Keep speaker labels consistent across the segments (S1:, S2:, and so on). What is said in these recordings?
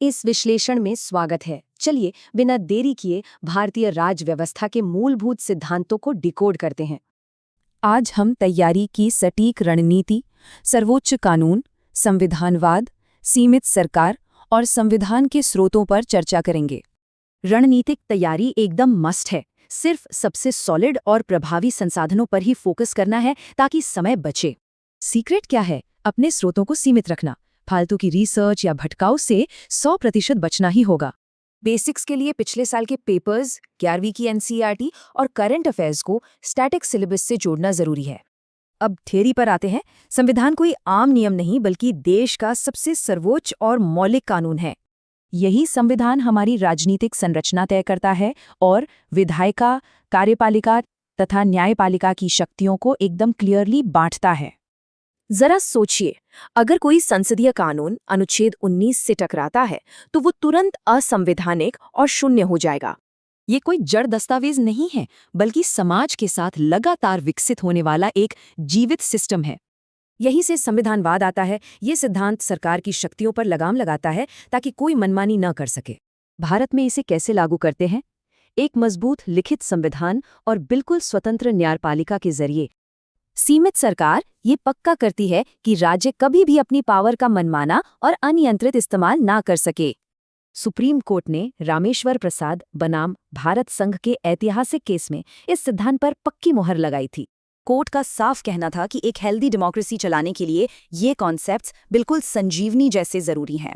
S1: इस विश्लेषण में स्वागत है। चलिए बिना देरी किए भारतीय राज व्यवस्था के मूलभूत सिद्धांतों को डिकोड करते हैं।
S2: आज हम तैयारी की सटीक रणनीति, सर्वोच्च कानून, संविधानवाद, सीमित सरकार और संविधान के स्रोतों पर चर्चा करेंगे।
S1: रणनीतिक तैयारी एकदम मस्ट है। सिर्फ सबसे सॉलिड और प्रभावी संसाधनों पर ही फोकस करना है ताकि समय बचे।
S2: सीक्रेट क्या है? अपने स्रोतों को सीमित रखना। फालतू की रिसर्च या भटकाव से 100% बचना ही होगा।
S1: बेसिक्स के लिए पिछले साल के पेपर्स, 11वीं की एनसीईआरटी और करंट अफेयर्स को स्टैटिक सिलेबस से जोड़ना जरूरी है।
S2: अब थ्योरी पर आते हैं। संविधान कोई आम नियम नहीं बल्कि देश का सबसे सर्वोच्च और मौलिक कानून है। यही संविधान हमारी राजनीतिक संरचना तय करता है और विधायिका, कार्यपालिका तथा न्यायपालिका की शक्तियों को एकदम क्लियरली बांटता है।
S1: जरा सोचिए, अगर कोई संसदीय कानून अनुच्छेद 19 से टकराता है तो वो तुरंत असंवैधानिक और शून्य हो जाएगा। ये कोई जड़ दस्तावेज नहीं है बल्कि समाज के साथ लगातार विकसित होने वाला एक जीवित सिस्टम है। यहीं से संविधानवाद आता है। ये सिद्धांत सरकार की शक्तियों पर लगाम लगाता है ताकि कोई मनमानी न कर सके। भारत में इसे कैसे लागू करते हैं? एक मजबूत लिखित संविधान और बिल्कुल स्वतंत्र न्यायपालिका के जरिए। सीमित सरकार ये पक्का करती है कि राज्य कभी भी अपनी पावर का मनमाना और अनियंत्रित इस्तेमाल ना कर सके। सुप्रीम कोर्ट ने रामेश्वर प्रसाद बनाम भारत संघ के ऐतिहासिक केस में इस सिद्धांत पर पक्की मुहर लगाई थी। कोर्ट का साफ कहना था कि एक हेल्दी डेमोक्रेसी चलाने के लिए ये कॉन्सेप्ट्स बिल्कुल संजीवनी जैसे जरूरी हैं।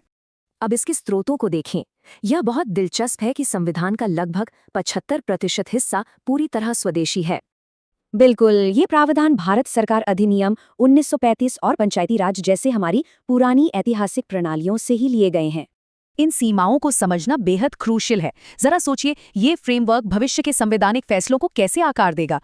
S1: अब इसके स्रोतों को देखें। यह बहुत दिलचस्प है कि संविधान का लगभग 75% हिस्सा पूरी तरह स्वदेशी है। बिल्कुल, ये प्रावधान भारत सरकार अधिनियम 1935 और पंचायती राज जैसे हमारी पुरानी ऐतिहासिक प्रणालियों से ही लिए गए हैं।
S2: इन सीमाओं को समझना बेहद क्रूशियल है। जरा सोचिए, ये फ्रेमवर्क भविष्य के संवैधानिक फैसलों को कैसे आकार देगा।